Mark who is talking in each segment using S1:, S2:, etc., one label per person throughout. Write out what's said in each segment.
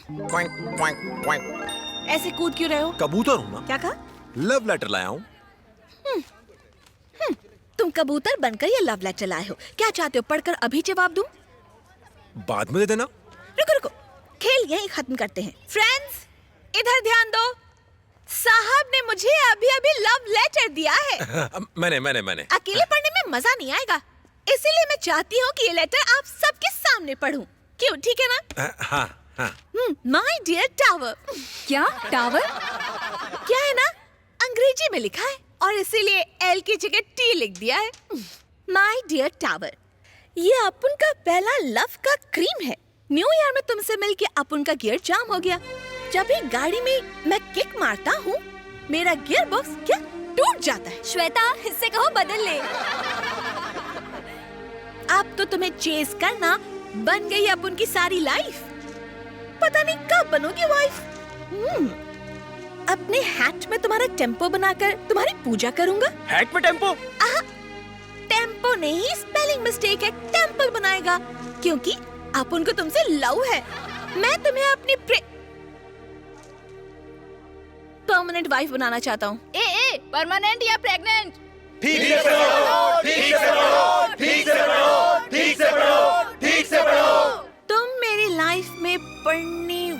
S1: क्वैंक क्वैंक क्वैंक।
S2: ऐसे कूद क्यों रहे हो?
S1: कबूतर हूँ ना।
S2: क्या कहा?
S1: लव लेटर लाया हूँ।
S2: तुम कबूतर बनकर ये लव लेटर लाए हो। क्या चाहते हो, पढ़कर अभी जवाब दूं?
S1: बाद में दे देना।
S2: रुको रुको, खेल यहीं खत्म करते हैं। फ्रेंड्स, इधर ध्यान दो। साहब ने मुझे अभी अभी लव लेटर दिया है।
S1: मैंने
S2: अकेले पढ़ने में मजा नहीं आएगा, इसीलिए मैं चाहती हूँ कि ये लेटर आप सबके सामने पढूं। क्यों, ठीक है ना?
S1: हाँ।
S2: My dear tower.
S3: क्या टावर?
S2: क्या है ना, अंग्रेजी में लिखा है और इसीलिए एल की जगह टी लिख दिया है। माय डियर टावर, ये अपुन का पहला लव का क्रीम है। न्यू ईयर में तुमसे मिलके अपुन का गियर जाम हो गया। जब भी गाड़ी में मैं किक मारता हूँ, मेरा गियर बॉक्स क्या टूट जाता है।
S3: श्वेता, इससे कहो बदल ले।
S2: अब तो तुम्हें चेस करना बन गई अपुन की सारी लाइफ। पता नहीं कब बनोगी वाइफ। अपने हैट में तुम्हारा टेम्पो बनाकर तुम्हारी पूजा करूंगा।
S1: हैट में टेम्पो?
S2: टेम्पो नहीं, स्पेलिंग मिस्टेक है। टेम्पल बनाएगा, क्योंकि अपुन को तुमसे लव है। मैं तुम्हें अपनी परमानेंट वाइफ बनाना चाहता हूँ।
S3: ए, परमानेंट या प्रेग्नेंट?
S1: ठीक से पढ़ो, ठीक से पढ़ो, ठीक से पढ़ो, ठीक से पढ़ो, ठीक से पढ़ो।
S2: तुम मेरी लाइफ में पड़ने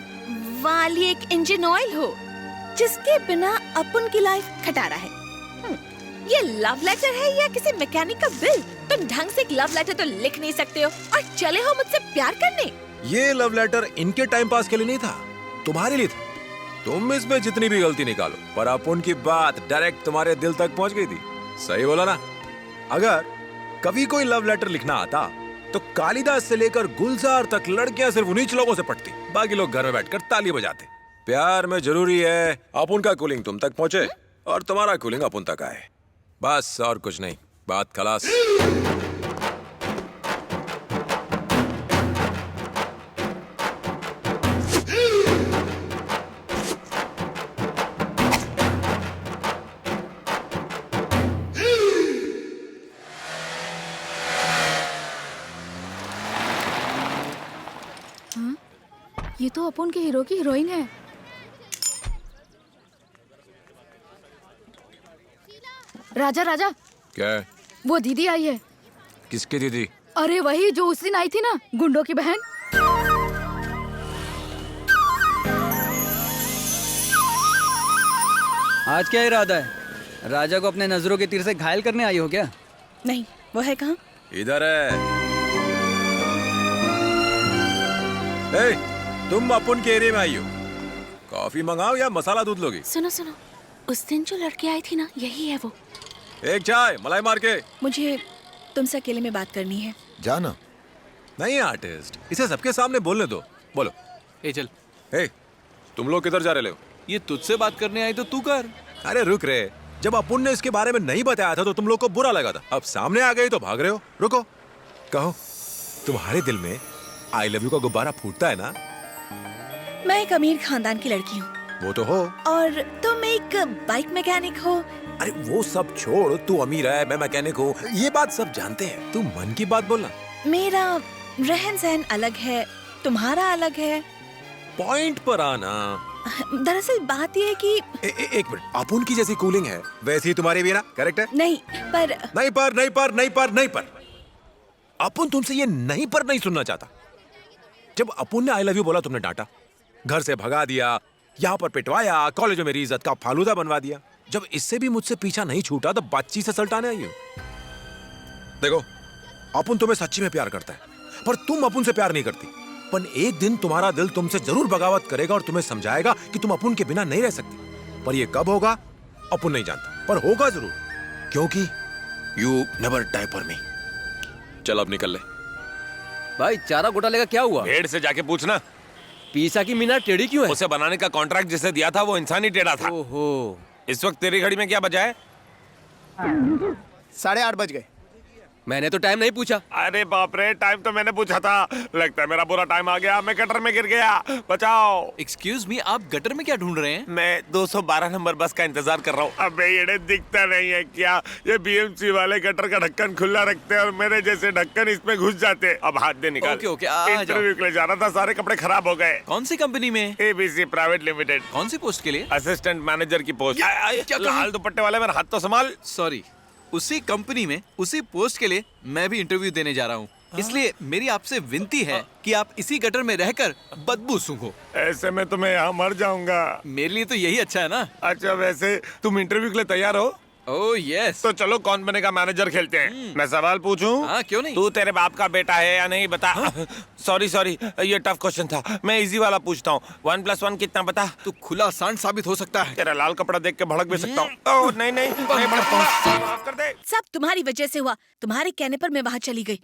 S2: वाली एक इंजन ऑयल हो, जिसके बिना अपुन की लाइफ खटारा है। ये लव लेटर है या किसी मैकेनिक का बिल? तुम ढंग से एक लव लेटर तो लिख नहीं सकते हो और चले हो मुझसे प्यार करने।
S1: ये लव लेटर इनके टाइम पास के लिए नहीं था, तुम्हारे लिए था। तुम इसमें जितनी भी गलती निकालो, पर अपुन की बात डायरेक्ट तुम्हारे दिल तक पहुंच गई थी। सही बोला ना? अगर कभी कोई लव लेटर लिखना आता तो कालिदास से लेकर गुलजार तक लड़कियां सिर्फ उन्हीं लोगों से पटती, बाकी लोग घर में बैठकर ताली बजाते। प्यार में जरूरी है अपुन का कूलिंग तुम तक पहुंचे और तुम्हारा कूलिंग अपुन तक आए, बस और कुछ नहीं। बात खलास।
S3: ये तो अपन के हीरो की हीरोइन है। राजा राजा,
S1: क्या है?
S3: वो दीदी आई है।
S1: किसकी दीदी?
S3: अरे वही जो उस दिन आई थी ना, गुंडों की बहन।
S4: आज क्या इरादा है? राजा को अपने नजरों के तीर से घायल करने आई हो क्या?
S2: नहीं, वो है कहाँ?
S1: इधर है। ए, तुम अपुन के एरिया में आई हो। कॉफी मंगाओ या मसाला दूध लोगी?
S2: सुनो सुनो, उस दिन जो लड़की आई थी ना, यही है वो।
S1: एक चाय मलाई मार के।
S2: मुझे तुमसे अकेले में बात करनी है।
S1: जाना नहीं आर्टिस्ट, इसे सबके सामने बोलने दो। बोलो।
S5: ए चल।
S1: ए, तुम लोग किधर जा रहे हो?
S5: ये तुझसे बात करने आई तो तू कर।
S1: अरे रुक रे, जब अपुन ने इसके बारे में नहीं बताया था तो तुम लोग को बुरा लगा था। अब सामने आ गई तो भाग रहे हो। रुको, कहो, तुम्हारे दिल में आई लव यू का गुब्बारा फूटता है ना?
S2: मैं एक अमीर खानदान की लड़की हूँ।
S1: वो तो हो।
S2: और तुम एक बाइक मैकेनिक हो।
S1: अरे वो सब छोड़, तू अमीर है, मैं मैकेनिक हूँ, ये बात सब जानते हैं। तू मन की बात बोलना।
S2: मेरा रहन सहन अलग है, तुम्हारा अलग है।
S1: पॉइंट पर आना।
S2: दरअसल बात यह है कि
S1: एक मिनट, अपुन की जैसी कूलिंग है वैसी ही तुम्हारी भी ना? करेक्ट है?
S2: नहीं पर
S1: नहीं पर अपुन तुमसे ये नहीं पर नहीं सुनना चाहता। जब अपुन ने आई लव यू बोला तुमने डांटा, घर से भगा दिया, यहाँ पर पिटवाया, कॉलेज में मेरी इज्जत का फालूदा बनवा दिया। जब इससे भी मुझसे पीछा नहीं छूटा तो बातचीत से सल्टाने आई हो। देखो, अपुन तुम्हें सच्ची में प्यार करता है, पर तुम अपुन से प्यार नहीं करती। पर एक दिन तुम्हारा दिल तुमसे जरूर बगावत करेगा और तुम्हें समझाएगा कि तुम अपुन के बिना नहीं रह सकती। पर ये कब होगा अपुन नहीं जानता, पर होगा जरूर, क्योंकि you never die for me. चल अब निकल ले।
S4: भाई चारा घोटाले का क्या हुआ?
S6: भेड़ से जाके पूछना।
S4: पीसा की मीनार टेढ़ी क्यों है?
S6: उसे बनाने का कॉन्ट्रैक्ट जिसे दिया था वो इंसान ही टेढ़ा था।
S4: ओहो।
S6: इस वक्त तेरी घड़ी में क्या बजा है?
S7: 8:30 बज गए।
S5: मैंने तो टाइम नहीं पूछा।
S6: अरे बाप रे, टाइम तो मैंने पूछा था। लगता है मेरा बुरा टाइम आ गया, मैं गटर में गिर गया, बचाओ।
S5: एक्सक्यूज मी, आप गटर में क्या ढूंढ रहे हैं?
S6: मैं 212 नंबर बस का इंतजार कर रहा हूँ। अबे ये दिखता नहीं है क्या? ये बीएमसी वाले गटर का ढक्कन खुला रखते हैं और मेरे जैसे ढक्कन इसमें घुस जाते हैं। अब हाथ दे निकाल।
S5: ओके, ओके, आ जाओ।
S6: इंटरव्यू के लिए जाना था, सारे कपड़े खराब हो गए।
S5: कौन सी कंपनी में?
S6: ABC private limited.
S5: कौन सी पोस्ट के लिए?
S6: असिस्टेंट मैनेजर की पोस्ट।
S5: क्या कहा?
S6: लाल दुपट्टे वाले, मेरा हाथ तो संभाल।
S5: सॉरी, उसी कंपनी में उसी पोस्ट के लिए मैं भी इंटरव्यू देने जा रहा हूँ। इसलिए मेरी आपसे विनती है कि आप इसी गटर में रहकर बदबू सूंघो।
S6: ऐसे में तो मैं यहाँ मर जाऊंगा।
S5: मेरे लिए तो यही अच्छा है ना।
S6: अच्छा, वैसे तुम इंटरव्यू के लिए तैयार हो?
S5: Oh yes.
S6: तो चलो कौन बनेगा मैनेजर खेलते हैं। मैं सवाल पूछूं?
S5: हाँ, क्यों नहीं।
S6: तू तेरे बाप का बेटा है या नहीं, बता। सॉरी सॉरी, ये टफ क्वेश्चन था। मैं इजी वाला पूछता हूँ। 1+1 कितना, बता।
S5: तू खुला सांड साबित हो सकता है।
S6: तेरा लाल कपड़ा देख के भड़क भी सकता हूँ। ओह नहीं नहीं, नहीं भड़कता। माफ कर दे।
S2: सब तुम्हारी वजह से हुआ। तुम्हारे कहने पर मैं वहाँ चली गई।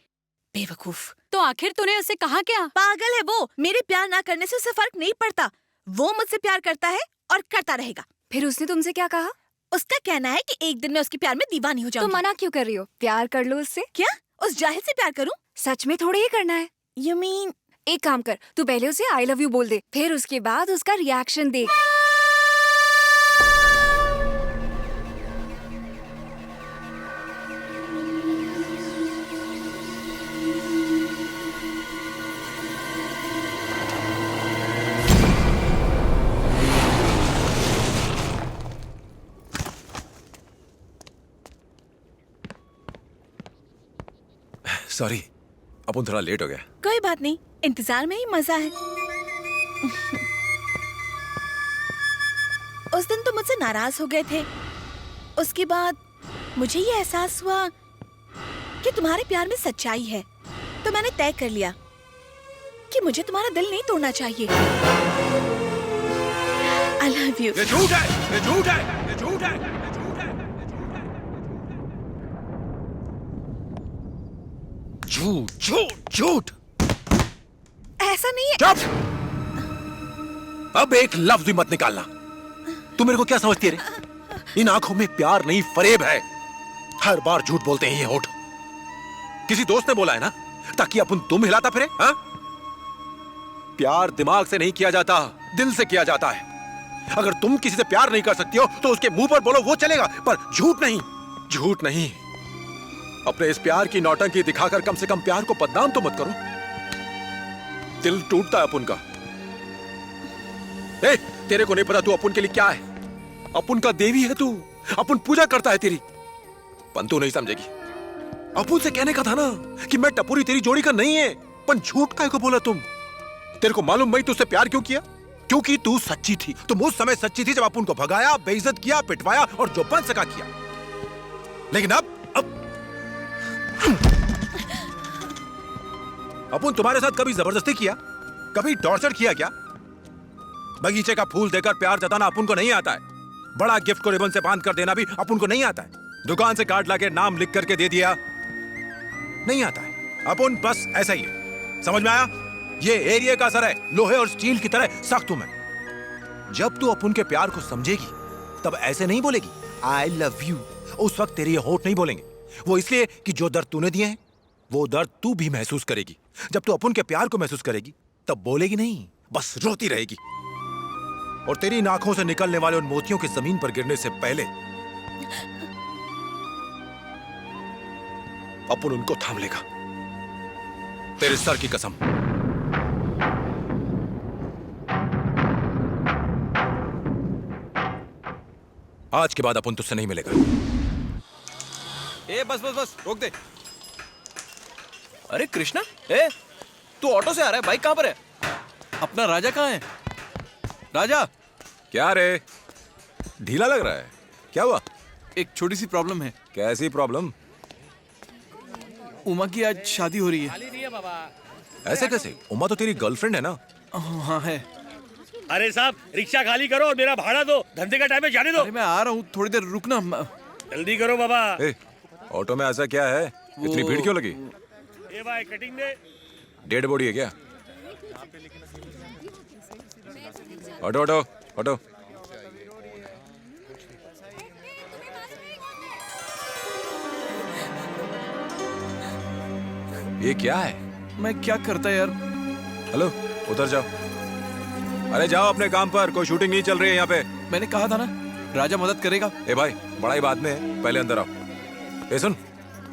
S2: बेवकूफ।
S7: तो आखिर तूने उसे कहा क्या?
S2: पागल है वो। मेरे प्यार ना करने से उसे फर्क नहीं पड़ता। वो मुझसे प्यार करता है और करता रहेगा।
S7: फिर उसने तुमसे क्या कहा?
S2: उसका कहना है कि एक दिन मैं उसके प्यार में दीवानी हो
S7: तो
S2: जाऊंगी।
S7: मना क्यों कर रही हो? प्यार कर लो उससे।
S2: क्या? उस जाहिल से प्यार करूं?
S7: सच में थोड़ी ही करना है।
S2: You mean?
S7: एक काम कर, तू पहले उसे आई लव यू बोल दे, फिर उसके बाद उसका रिएक्शन देख।
S1: सॉरी, अपन थोड़ा लेट हो गया।
S2: कोई बात नहीं, इंतजार में ही मजा है। उस दिन तुम मुझसे नाराज हो गए थे। उसके बाद मुझे ये एहसास हुआ कि तुम्हारे प्यार में सच्चाई है। तो मैंने तय कर लिया कि मुझे तुम्हारा दिल नहीं तोड़ना चाहिए। I love you।
S1: ये झूठ है, ये झूठ है, ये झूठ है, ये झूठ है। झूठ झूठ झूठ।
S2: ऐसा नहीं है।
S1: चुप! अब एक लफ्ज भी मत निकालना। तू मेरे को क्या समझती है रे? इन आंखों में प्यार नहीं, फरेब है। हर बार झूठ बोलते हैं ये होठ। किसी दोस्त ने बोला है ना, ताकि अपन तुम हिलाता फिरे। हाँ? प्यार दिमाग से नहीं किया जाता, दिल से किया जाता है। अगर तुम किसी से प्यार नहीं कर सकती हो तो उसके मुंह पर बोलो, वो चलेगा, पर झूठ नहीं। झूठ नहीं। अपने इस प्यार की नौटंकी दिखाकर कम से कम प्यार को बदनाम तो मत करो। दिल टूटता है अपन का। ए, तेरे को नहीं पता तू अपन के लिए क्या है? अपन का देवी है तू। अपन पूजा करता है तेरी। पर तू नहीं समझेगी। अपन से कहने का था ना कि मैं टपोरी तेरी जोड़ी का नहीं है। पर झूठ काहे को बोला तुम? तेरे को मालूम मैं तुझसे प्यार क्यों किया? क्योंकि तू सच्ची थी। तुम उस समय सच्ची थी जब अपन को भगाया, बेइज्जत किया, पिटवाया और जो बन सका किया। लेकिन अब अपन तुम्हारे साथ कभी जबरदस्ती किया? कभी टॉर्चर किया क्या? बगीचे का फूल देकर प्यार जताना अपन को नहीं आता है। बड़ा गिफ्ट को रिबन से बांध कर देना भी अपन को नहीं आता है। दुकान से कार्ड लाके नाम लिख करके दे दिया, नहीं आता है। अपन बस ऐसा ही है। समझ में आया? ये एरिया का असर है, लोहे और स्टील की तरह सख्त हूं मैं। जब तू अपन के प्यार को समझेगी तब ऐसे नहीं बोलेगी आई लव यू। उस वक्त तेरे ये होठ नहीं बोलेंगे। वो इसलिए कि जो दर्द तूने दिए हैं वो दर्द तू भी महसूस करेगी। जब तू अपन के प्यार को महसूस करेगी तब बोलेगी नहीं, बस रोती रहेगी। और तेरी आंखों से निकलने वाले उन मोतियों के जमीन पर गिरने से पहले अपन उनको थाम लेगा। तेरे सर की कसम। आज के बाद अपन तुझसे नहीं मिलेगा।
S5: ए बस बस बस, रोक दे। अरे कृष्णा, ए तू ऑटो से आ रहा है, बाइक कहाँ पर है? अपना राजा कहाँ है? राजा।
S1: क्या रे, ढीला लग रहा है? क्या हुआ?
S5: एक छोटी सी प्रॉब्लम है।
S1: कैसी प्रॉब्लम?
S5: उमा की आज शादी हो रही है।
S1: ऐसे कैसे? उमा तो तेरी गर्लफ्रेंड है ना?
S5: हाँ है।
S8: अरे साहब, रिक्शा खाली करो और मेरा भाड़ा दो। धंधे का टाइम है, जाने दो।
S5: अरे मैं आ रहा हूँ, थोड़ी देर रुकना।
S8: जल्दी करो बाबा।
S1: ए, ऑटो में ऐसा क्या है? इतनी भीड़ क्यों लगी?
S8: ए भाई, कटिंग दे।
S1: डेड बॉडी है क्या? Auto auto auto. ये क्या है?
S5: मैं क्या करता यार?
S1: हेलो, उतर जाओ। अरे जाओ अपने काम पर, कोई शूटिंग नहीं चल रही है यहाँ पे।
S5: मैंने कहा था ना राजा मदद करेगा।
S1: ए भाई, बड़ा ही बाद में है, पहले अंदर आओ। ए सुन,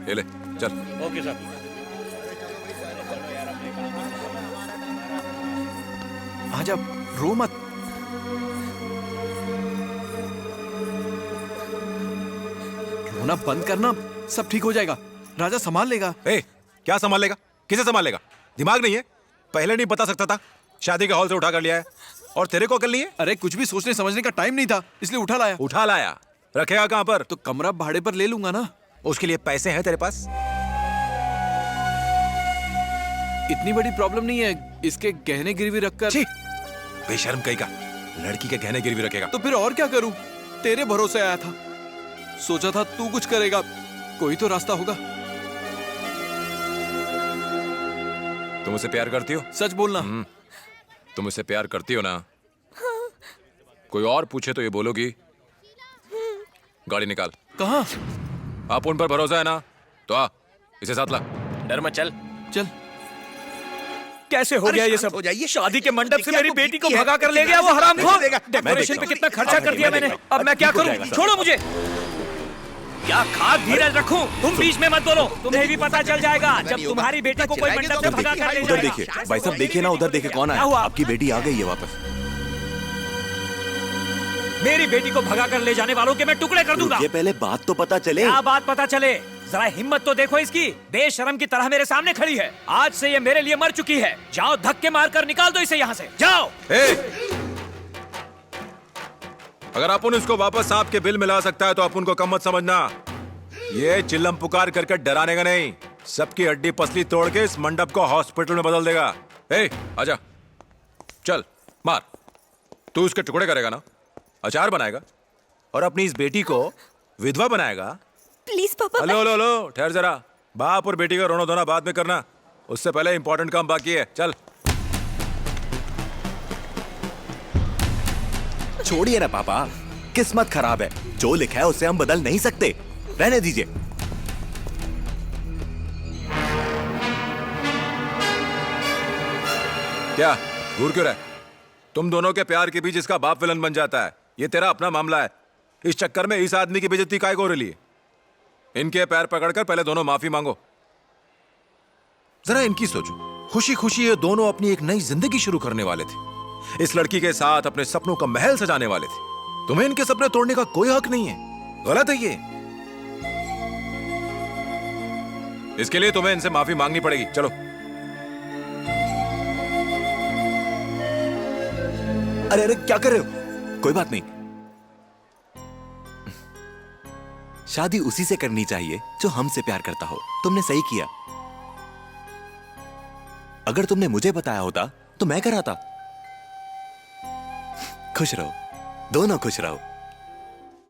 S1: ये ले, चल।
S8: Okay sir.
S5: आजा, रो मत। रोना बंद करना, सब ठीक हो जाएगा। राजा संभाल लेगा।
S1: ए, क्या संभाल लेगा? किसे संभाल लेगा? दिमाग नहीं है? पहले नहीं बता सकता था? शादी के हॉल से उठा कर लिया है और तेरे को अकल नहीं है?
S5: अरे कुछ भी सोचने समझने का टाइम नहीं था, इसलिए उठा लाया।
S1: उठा लाया? रखेगा कहाँ पर?
S5: तो कमरा भाड़े पर ले लूंगा ना।
S1: उसके लिए पैसे हैं तेरे पास?
S5: इतनी बड़ी प्रॉब्लम नहीं है, इसके गहने गिरवी रखकर।
S1: छी, बेशर्म कहीं का, लड़की के गहने गिरवी रखेगा?
S5: तो फिर और क्या करूं? तेरे भरोसे आया था, सोचा था तू कुछ करेगा, कोई तो रास्ता होगा।
S1: तुम मुझसे प्यार करती हो?
S5: सच बोलना।
S1: तुम मुझसे प्यार करती हो ना? कोई और पूछे तो ये बोलोगी? गाड़ी निकाल।
S5: कहाँ?
S1: आप उन पर भरोसा है ना? तो आ, इसे साथ ला।
S8: डर मत, चल।
S5: चल।
S8: कैसे हो गया ये सब? शादी के मंडप से मेरी बेटी को भगा कर ले गया वो हरामखोर। डेकोरेशन पे कितना खर्चा कर दिया मैंने, अब मैं क्या करूं? छोड़ो मुझे। क्या खाक धीरज रखूं? तुम बीच में मत बोलो, तुम्हें भी पता चल जाएगा जब तुम्हारी बेटी को कोई मंडप से भगा कर ले
S9: उधर
S8: जाएगा।
S9: देखिए भाई साहब, देखिए ना उधर, देखिए कौन
S8: क्या
S9: आया।
S8: हुआ?
S9: आपकी बेटी आ गई है वापस।
S8: मेरी बेटी को भगा कर ले जाने वालों के मैं टुकड़े कर दूंगा।
S9: ये पहले बात तो पता चले।
S8: क्या बात पता चले? जरा हिम्मत तो देखो इसकी, बेशरम की तरह मेरे सामने खड़ी है। आज से ये मेरे लिए मर चुकी है। जाओ धक्के मारकर निकाल दो इसे यहाँ से, जाओ।
S1: अगर अपन इसको वापस सांप के बिल मिला सकता है तो अपन को कम मत समझना। ये चिल्लम पुकार करके डराने का नहीं, सबकी हड्डी पसली तोड़ के इस मंडप को हॉस्पिटल में बदल देगा। आजा, चल मार। तू उसके टुकड़े करेगा ना, अचार बनाएगा और अपनी इस बेटी को विधवा बनाएगा।
S7: प्लीज पापा।
S1: हेलो हेलो हेलो, ठहर जरा। बाप और बेटी का रोना धोना बाद में करना, उससे पहले इंपॉर्टेंट काम बाकी है। चल।
S9: छोड़िए ना पापा, किस्मत खराब है, जो लिखा है उससे हम बदल नहीं सकते, रहने दीजिए।
S1: क्या घूर क्यों रहा है? तुम दोनों के प्यार के बीच इसका बाप विलन बन जाता है, ये तेरा अपना मामला है। इस चक्कर में इस आदमी की बेइज्जती काहे को हो रही है? इनके पैर पकड़कर पहले दोनों माफी मांगो। जरा इनकी सोचो, खुशी खुशी ये दोनों अपनी एक नई जिंदगी शुरू करने वाले थे, इस लड़की के साथ अपने सपनों का महल सजाने वाले थे। तुम्हें इनके सपने तोड़ने का कोई हक नहीं है, गलत है ये। इसके लिए तुम्हें इनसे माफी मांगनी पड़ेगी। चलो।
S9: अरे अरे क्या कर रहे हो? कोई बात नहीं, शादी उसी से करनी चाहिए जो हमसे प्यार करता हो। तुमने सही किया। अगर तुमने मुझे बताया होता तो मैं कराता। खुश रहो, दोनों खुश रहो।